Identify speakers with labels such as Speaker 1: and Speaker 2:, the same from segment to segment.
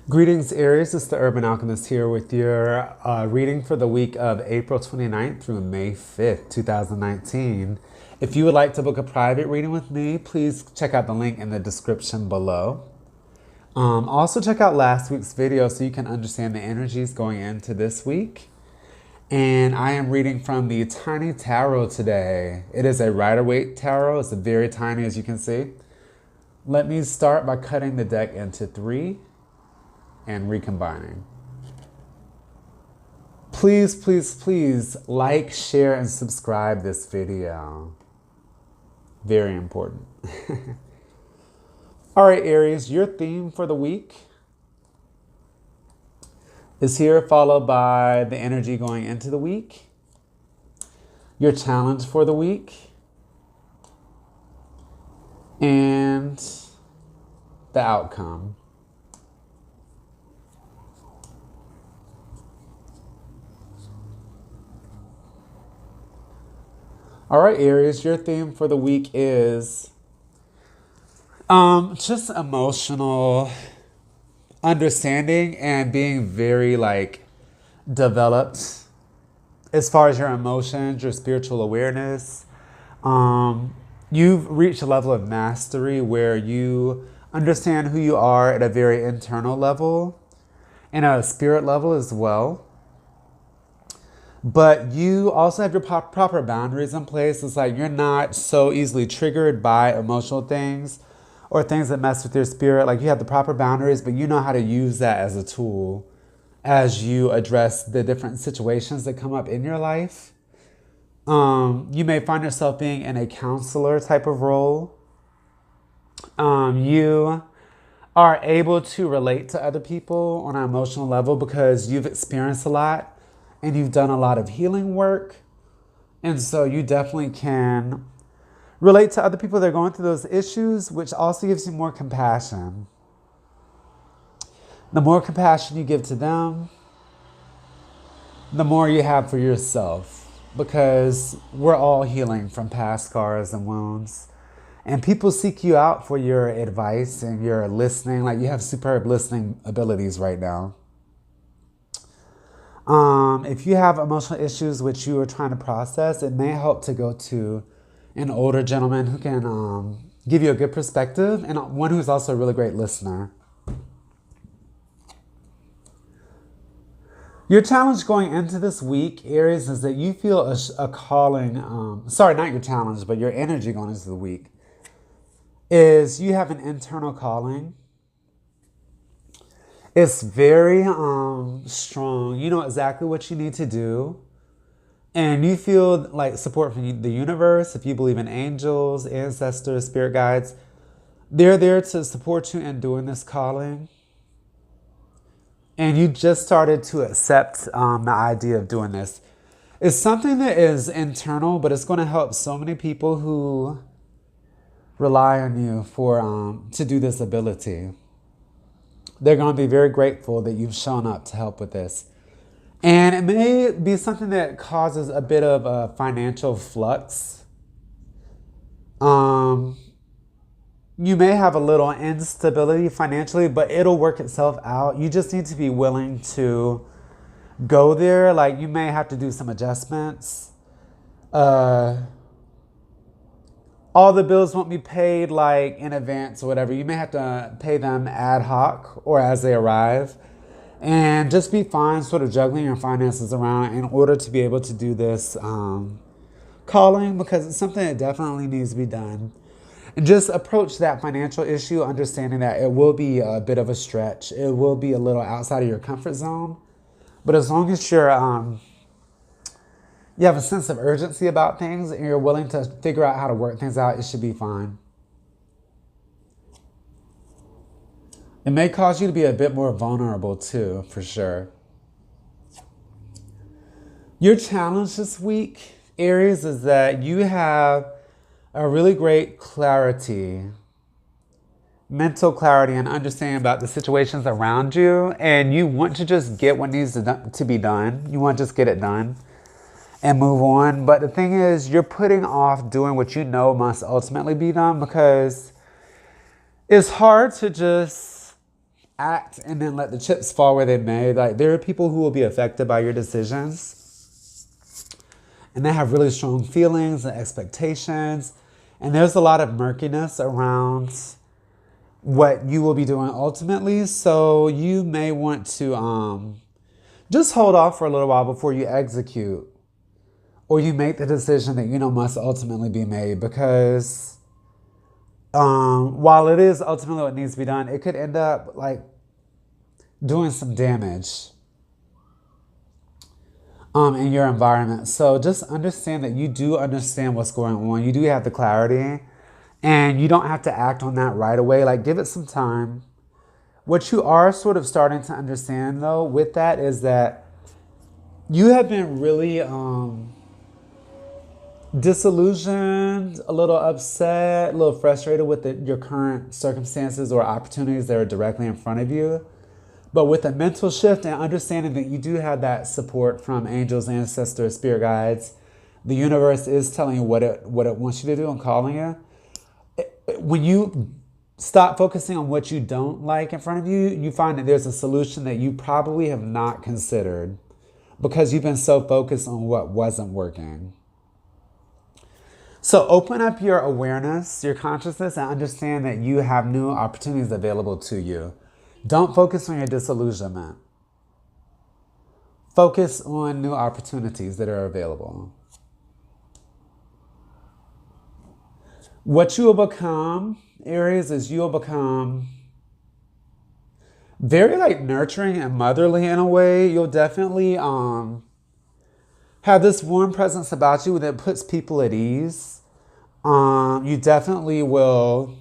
Speaker 1: Greetings, Aries. It's the Urban Alchemist here with your reading for the week of April 29th through May 5th, 2019. If you would like to book a private reading with me, please check out the link in the description below. Also, check out last week's video so you can understand the energies going into this week. And I am reading from the Tiny Tarot today. It is a Rider-Waite tarot. It's very tiny, as you can see. Let me start by cutting the deck into three and recombining. Please, please, please like, share, and subscribe this video. Very important. All right, Aries, your theme for the week is here, followed by the energy going into the week, your challenge for the week, and the outcome. All right, Aries, your theme for the week is just emotional understanding and being very developed as far as your emotions, your spiritual awareness. You've reached a level of mastery where you understand who you are at a very internal level and a spirit level as well. But you also have your proper boundaries in place. It's like you're not so easily triggered by emotional things or things that mess with your spirit. Like you have the proper boundaries, but you know how to use that as a tool as you address the different situations that come up in your life. You may find yourself being in a counselor type of role. You are able to relate to other people on an emotional level because you've experienced a lot. And you've done a lot of healing work. And so you definitely can relate to other people that are going through those issues, which also gives you more compassion. The more compassion you give to them, the more you have for yourself. Because we're all healing from past scars and wounds. And people seek you out for your advice and your listening. Like you have superb listening abilities right now. If you have emotional issues which you are trying to process, it may help to go to an older gentleman who can give you a good perspective and one who's also a really great listener. Your challenge going into this week, Aries, is that you feel a calling. Sorry, not your challenge, but your energy going into the week is you have an internal calling. It's very strong. You know exactly what you need to do. And you feel like support from the universe. If you believe in angels, ancestors, spirit guides, they're there to support you in doing this calling. And you just started to accept the idea of doing this. It's something that is internal, but it's going to help so many people who rely on you for to do this ability. They're going to be very grateful that you've shown up to help with this. And it may be something that causes a bit of a financial flux. You may have a little instability financially, but it'll work itself out. You just need to be willing to go there. Like you may have to do some adjustments. All the bills won't be paid like in advance or whatever. You may have to pay them ad hoc or as they arrive. And just be fine sort of juggling your finances around in order to be able to do this calling, because it's something that definitely needs to be done. And just approach that financial issue understanding that it will be a bit of a stretch. It will be a little outside of your comfort zone. But as long as you have a sense of urgency about things and you're willing to figure out how to work things out, it should be fine. It may cause you to be a bit more vulnerable too, for sure. Your challenge this week, Aries, is that you have a really great clarity, mental clarity and understanding about the situations around you. And you want to just get what needs to be done. You want to just get it done and move on. But the thing is, you're putting off doing what you know must ultimately be done because it's hard to just act and then let the chips fall where they may. Like, there are people who will be affected by your decisions, and they have really strong feelings and expectations. And there's a lot of murkiness around what you will be doing ultimately. So you may want to just hold off for a little while before you execute, or you make the decision that you know must ultimately be made, because while it is ultimately what needs to be done, it could end up like doing some damage in your environment. So just understand that you do understand what's going on. You do have the clarity, and you don't have to act on that right away. Like, give it some time. What you are sort of starting to understand, though, with that is that you have been really disillusioned, a little upset, a little frustrated with your current circumstances or opportunities that are directly in front of you. But with a mental shift and understanding that you do have that support from angels, ancestors, spirit guides, the universe is telling you what it wants you to do and calling you. When you stop focusing on what you don't like in front of you, you find that there's a solution that you probably have not considered because you've been so focused on what wasn't working. So open up your awareness, your consciousness, and understand that you have new opportunities available to you. Don't focus on your disillusionment. Focus on new opportunities that are available. What you will become, Aries, is you will become very like nurturing and motherly in a way. You'll definitely have this warm presence about you that puts people at ease. You definitely will.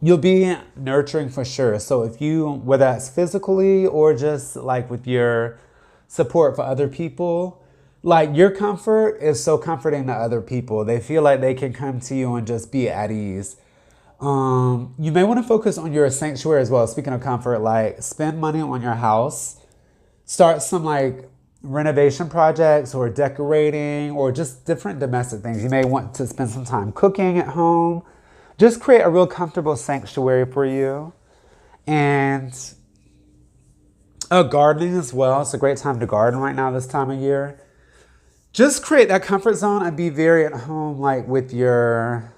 Speaker 1: You'll be nurturing for sure. So if you, whether that's physically or just like with your support for other people, like your comfort is so comforting to other people. They feel like they can come to you and just be at ease. You may want to focus on your sanctuary as well. Speaking of comfort, like spend money on your house. Start some like renovation projects or decorating or just different domestic things. You may want to spend some time cooking at home. Just create a real comfortable sanctuary for you. And gardening as well. It's a great time to garden right now this time of year. Just create that comfort zone and be very at home like with yourself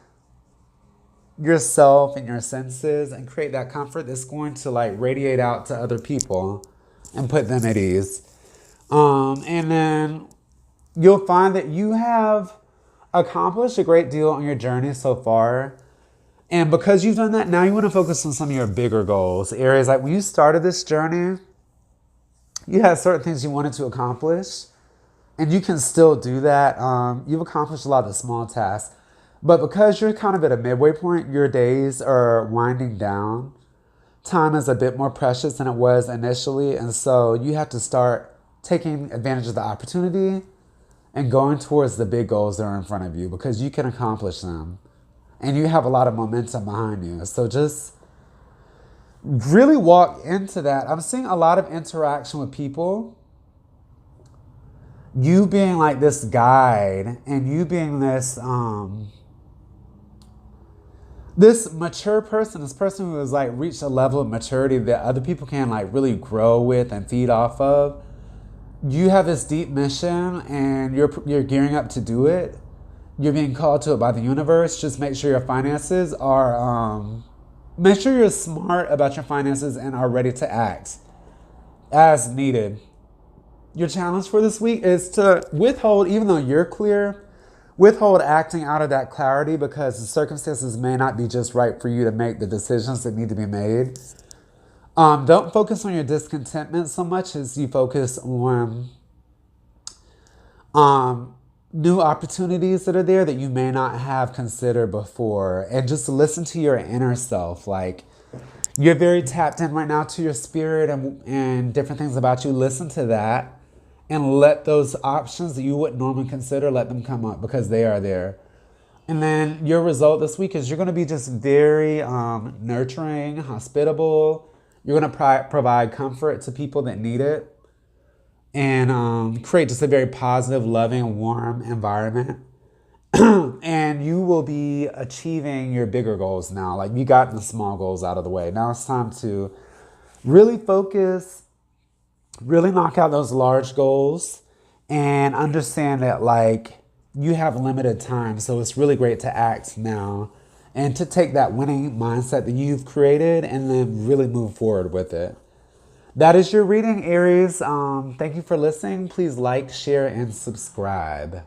Speaker 1: and your senses, and create that comfort that's going to like radiate out to other people and put them at ease. And then you'll find that you have accomplished a great deal on your journey so far. And because you've done that, now you want to focus on some of your bigger goals. Areas like when you started this journey, you had certain things you wanted to accomplish, and you can still do that. You've accomplished a lot of the small tasks. But because you're kind of at a midway point, your days are winding down. Time is a bit more precious than it was initially. And so you have to start taking advantage of the opportunity and going towards the big goals that are in front of you, because you can accomplish them. And you have a lot of momentum behind you. So just really walk into that. I'm seeing a lot of interaction with people. You being like this guide, and you being this this mature person, this person who has like reached a level of maturity that other people can like really grow with and feed off of. You have this deep mission, and you're gearing up to do it. You're being called to it by the universe. Just make sure your finances are, make sure you're smart about your finances and are ready to act as needed. Your challenge for this week is to withhold, even though you're clear, withhold acting out of that clarity, because the circumstances may not be just right for you to make the decisions that need to be made. Don't focus on your discontentment so much as you focus on new opportunities that are there that you may not have considered before. And just listen to your inner self. Like, you're very tapped in right now to your spirit and different things about you. Listen to that and let those options that you wouldn't normally consider, let them come up, because they are there. And then your result this week is you're going to be just very nurturing, hospitable. You're going to provide comfort to people that need it. And create just a very positive, loving, warm environment. And you will be achieving your bigger goals now. Like you got the small goals out of the way. Now it's time to really focus, really knock out those large goals, and understand that like you have limited time. So it's really great to act now and to take that winning mindset that you've created and then really move forward with it. That is your reading, Aries. Thank you for listening. Please like, share, and subscribe.